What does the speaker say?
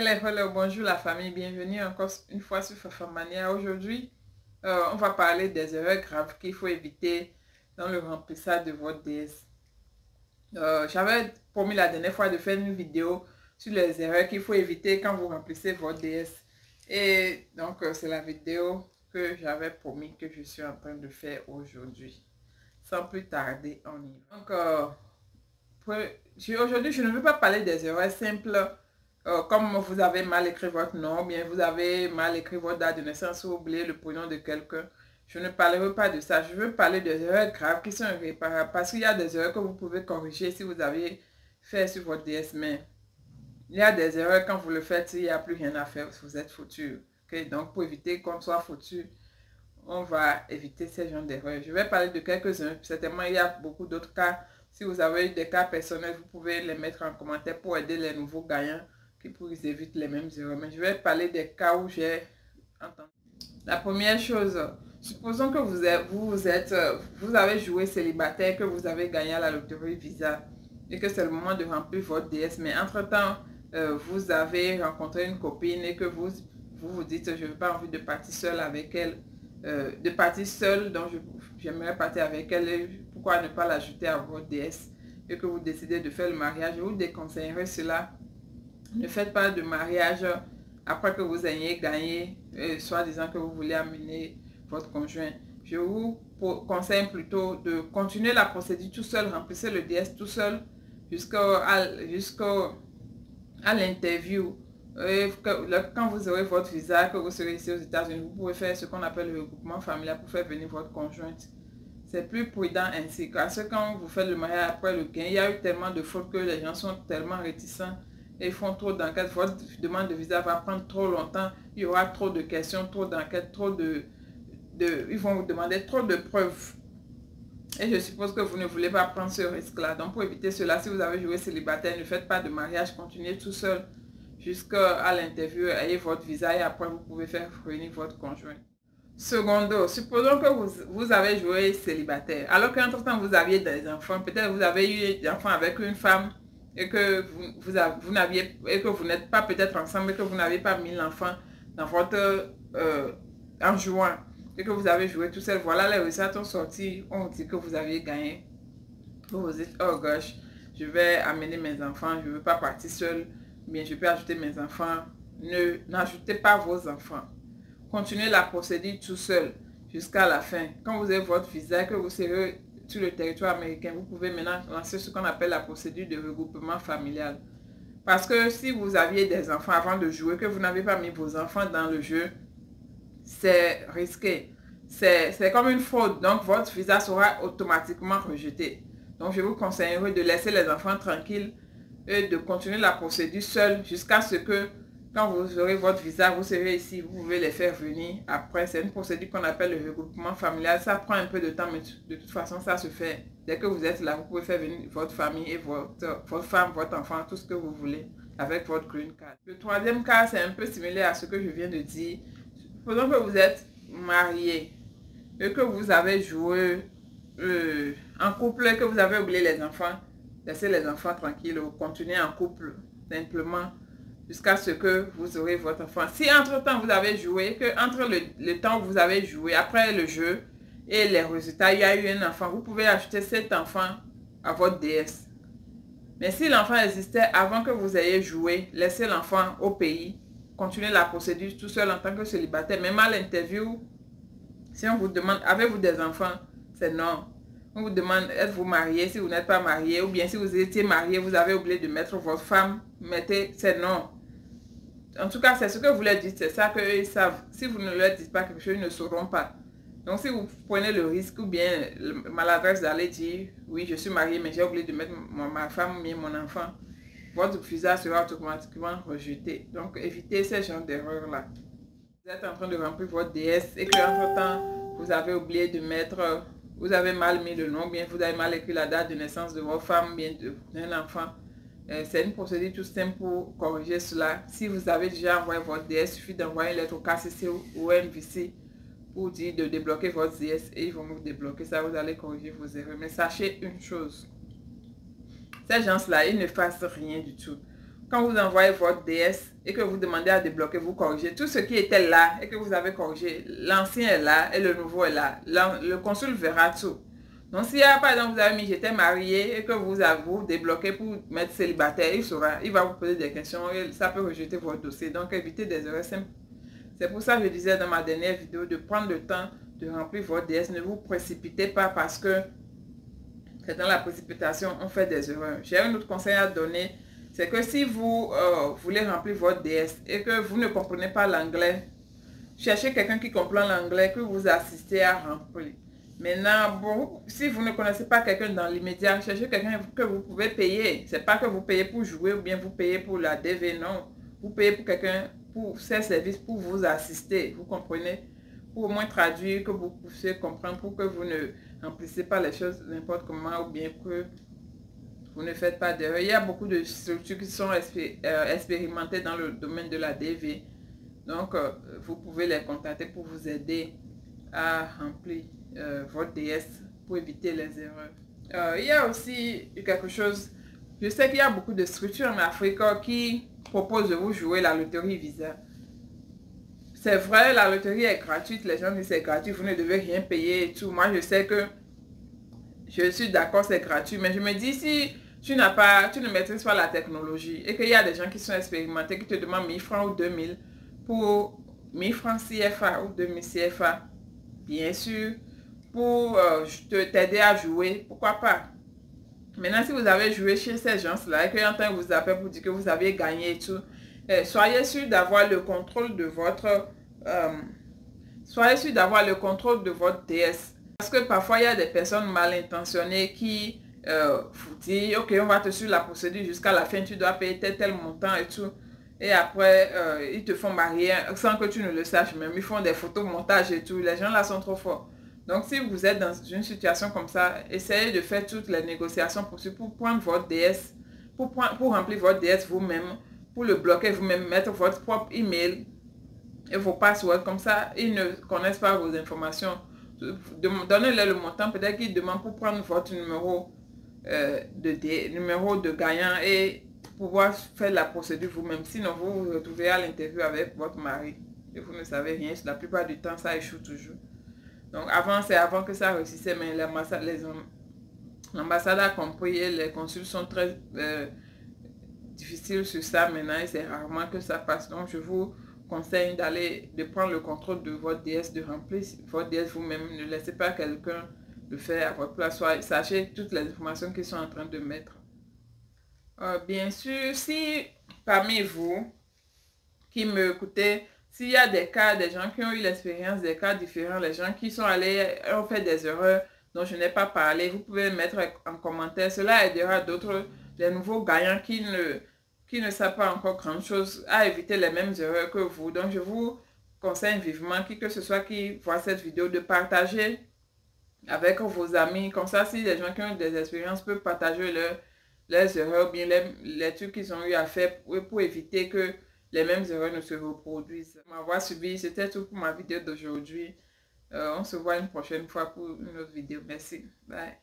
Hello, bonjour la famille, bienvenue encore une fois sur Fafamania. Aujourd'hui, on va parler des erreurs graves qu'il faut éviter dans le remplissage de votre DS. J'avais promis la dernière fois de faire une vidéo sur les erreurs qu'il faut éviter quand vous remplissez votre DS. Et donc, c'est la vidéo que j'avais promis que je suis en train de faire aujourd'hui. Sans plus tarder, on y va. Donc, aujourd'hui, je ne veux pas parler des erreurs simples. Comme vous avez mal écrit votre nom, bien vous avez mal écrit votre date de naissance ou oublié le prénom de quelqu'un. Je ne parlerai pas de ça. Je veux parler des erreurs graves qui sont irréparables parce qu'il y a des erreurs que vous pouvez corriger si vous avez fait sur votre DS. Mais il y a des erreurs quand vous le faites, il n'y a plus rien à faire. Vous êtes foutu. Okay? Donc pour éviter qu'on soit foutu, on va éviter ces genres d'erreurs. Je vais parler de quelques-uns. Certainement, il y a beaucoup d'autres cas. Si vous avez des cas personnels, vous pouvez les mettre en commentaire pour aider les nouveaux gagnants pour qu'ils évitent les mêmes erreurs. Mais je vais parler des cas où j'ai entendu. La première chose, supposons que vous avez joué célibataire, que vous avez gagné à la loterie Visa et que c'est le moment de remplir votre DS. Mais entre-temps, vous avez rencontré une copine et que vous dites, je n'ai pas envie de partir seule avec elle, donc j'aimerais partir avec elle. Et pourquoi ne pas l'ajouter à votre DS et que vous décidez de faire le mariage? Je vous déconseillerais cela. Ne faites pas de mariage après que vous ayez gagné, soit disant que vous voulez amener votre conjoint. Je vous conseille plutôt de continuer la procédure tout seul, remplissez le DS tout seul jusqu'à l'interview. Quand vous aurez votre visa, que vous serez ici aux États-Unis, vous pouvez faire ce qu'on appelle le regroupement familial pour faire venir votre conjointe. C'est plus prudent ainsi. Parce que quand vous faites le mariage après le gain, il y a eu tellement de fautes que les gens sont tellement réticents et ils font trop d'enquêtes. Votre demande de visa va prendre trop longtemps. Il y aura trop de questions, trop d'enquêtes, ils vont vous demander trop de preuves. Et je suppose que vous ne voulez pas prendre ce risque-là. Donc pour éviter cela, si vous avez joué célibataire, ne faites pas de mariage, continuez tout seul jusqu'à l'interview, ayez votre visa et après vous pouvez faire venir votre conjoint. Secondo, supposons que vous avez joué célibataire, alors qu'entre-temps vous aviez des enfants, peut-être vous avez eu des enfants avec une femme et que vous n'êtes pas peut-être ensemble et que vous n'avez pas mis l'enfant dans votre en jouant et que vous avez joué tout seul. Voilà, les résultats sont sortis, on dit que vous aviez gagné. Vous vous dites, oh gosh, je vais amener mes enfants, je ne veux pas partir seul, bien je peux ajouter mes enfants. N'ajoutez pas vos enfants. Continuez la procédure tout seul jusqu'à la fin. Quand vous avez votre visa, que vous serez sur le territoire américain, vous pouvez maintenant lancer ce qu'on appelle la procédure de regroupement familial. Parce que si vous aviez des enfants avant de jouer, que vous n'avez pas mis vos enfants dans le jeu, c'est risqué. C'est comme une faute. Donc votre visa sera automatiquement rejeté. Donc je vous conseillerais de laisser les enfants tranquilles et de continuer la procédure seule jusqu'à ce que quand vous aurez votre visa, vous serez ici, vous pouvez les faire venir. Après, c'est une procédure qu'on appelle le regroupement familial. Ça prend un peu de temps, mais de toute façon, ça se fait. Dès que vous êtes là, vous pouvez faire venir votre famille et votre femme, votre enfant, tout ce que vous voulez avec votre green card. Le troisième cas, c'est un peu similaire à ce que je viens de dire. Supposons que vous êtes marié et que vous avez joué en couple et que vous avez oublié les enfants. Laissez les enfants tranquilles ou continuez en couple simplement jusqu'à ce que vous aurez votre enfant. Si entre-temps vous avez joué, que entre le temps où vous avez joué, après le jeu et les résultats, il y a eu un enfant, vous pouvez ajouter cet enfant à votre DS. Mais si l'enfant existait avant que vous ayez joué, laissez l'enfant au pays, continuez la procédure tout seul en tant que célibataire. Même à l'interview, si on vous demande, avez-vous des enfants? C'est non. On vous demande, êtes-vous marié? Si vous n'êtes pas marié, ou bien si vous étiez marié, vous avez oublié de mettre votre femme, mettez, c'est non. En tout cas, c'est ce que vous leur dites, c'est ça qu'eux savent. Si vous ne leur dites pas quelque chose, ils ne sauront pas. Donc, si vous prenez le risque ou bien maladresse d'aller dire, oui, je suis marié, mais j'ai oublié de mettre ma femme ou bien mon enfant, votre visa sera automatiquement rejeté. Donc, évitez ces genres d'erreurs-là. Vous êtes en train de remplir votre DS et qu'entre-temps, vous avez oublié de mettre, vous avez mal mis le nom, bien vous avez mal écrit la date de naissance de votre femme, bien d'un enfant. C'est une procédure tout simple pour corriger cela. Si vous avez déjà envoyé votre DS, il suffit d'envoyer une lettre au KCC ou au MVC pour dire de débloquer votre DS et ils vont vous débloquer ça, vous allez corriger vos erreurs. Mais sachez une chose, ces gens-là, ils ne fassent rien du tout. quand vous envoyez votre DS et que vous demandez à débloquer, vous corrigez. Tout ce qui était là et que vous avez corrigé, l'ancien est là et le nouveau est là. Le consul verra tout. Donc, s'il y a, par exemple, vous avez mis j'étais marié et que vous débloqué pour mettre célibataire, il saura, il va vous poser des questions et ça peut rejeter votre dossier. Donc, évitez des erreurs simples. C'est pour ça que je disais dans ma dernière vidéo de prendre le temps de remplir votre DS. Ne vous précipitez pas parce que c'est dans la précipitation, on fait des erreurs. J'ai un autre conseil à donner. C'est que si vous voulez remplir votre DS et que vous ne comprenez pas l'anglais, cherchez quelqu'un qui comprend l'anglais, que vous assistez à remplir. Maintenant, bon, si vous ne connaissez pas quelqu'un dans l'immédiat, cherchez quelqu'un que vous pouvez payer. C'est pas que vous payez pour jouer ou bien vous payez pour la DV, non. Vous payez pour quelqu'un, pour ses services, pour vous assister, vous comprenez? Pour au moins traduire, que vous puissiez comprendre, pour que vous ne remplissez pas les choses n'importe comment ou bien que vous ne faites pas d'erreur. Il y a beaucoup de structures qui sont expérimentées dans le domaine de la DV. Donc, vous pouvez les contacter pour vous aider à remplir votre DS pour éviter les erreurs. Il y a aussi quelque chose, je sais qu'il y a beaucoup de structures en Afrique qui proposent de vous jouer la loterie Visa. C'est vrai, la loterie est gratuite, les gens disent c'est gratuit, vous ne devez rien payer et tout. Moi, je sais que je suis d'accord, c'est gratuit, mais je me dis si tu ne maîtrises pas la technologie et qu'il y a des gens qui sont expérimentés, qui te demandent 1000 francs ou 2000 pour 1000 francs CFA ou 2000 CFA, bien sûr, pour t'aider à jouer, pourquoi pas. Maintenant, si vous avez joué chez ces gens-là et qu'un vous appelle pour dire que vous avez gagné et tout, soyez sûr d'avoir le contrôle de votre DS. Parce que parfois, il y a des personnes mal intentionnées qui vous disent, ok, on va te suivre la procédure jusqu'à la fin, tu dois payer tel montant et tout. Et après, ils te font marier sans que tu ne le saches même. Ils font des photos, montage et tout. Les gens là sont trop forts. Donc, si vous êtes dans une situation comme ça, essayez de faire toutes les négociations possibles pour prendre votre DS, pour remplir votre DS vous-même, pour le bloquer vous-même, mettre votre propre email et vos passwords. Comme ça, ils ne connaissent pas vos informations. Donnez-leur le montant. Peut-être qu'ils demandent pour prendre votre numéro numéro de gagnant et pouvoir faire la procédure vous-même. Sinon, vous vous retrouvez à l'interview avec votre mari et vous ne savez rien. La plupart du temps, ça échoue toujours. Donc, c'est avant que ça réussissait, mais l'ambassade a compris et les consuls sont très difficiles sur ça maintenant et c'est rarement que ça passe. Donc, je vous conseille de prendre le contrôle de votre DS, de remplir votre DS vous-même. Ne laissez pas quelqu'un le faire à votre place. Sachez toutes les informations qu'ils sont en train de mettre. Bien sûr, si parmi vous qui me écoutez, s'il y a des cas, des gens qui ont eu l'expérience, des cas différents, les gens qui sont allés, ont fait des erreurs dont je n'ai pas parlé, vous pouvez mettre en commentaire. Cela aidera d'autres, les nouveaux gagnants qui ne savent pas encore grand chose à éviter les mêmes erreurs que vous. Donc, je vous conseille vivement, qui que ce soit qui voit cette vidéo, de partager avec vos amis. Comme ça, si les gens qui ont des expériences peuvent partager leurs erreurs, bien les trucs qu'ils ont eu à faire pour éviter que les mêmes erreurs ne se reproduisent. M'avoir suivi, c'était tout pour ma vidéo d'aujourd'hui. On se voit une prochaine fois pour une autre vidéo. Merci. Bye.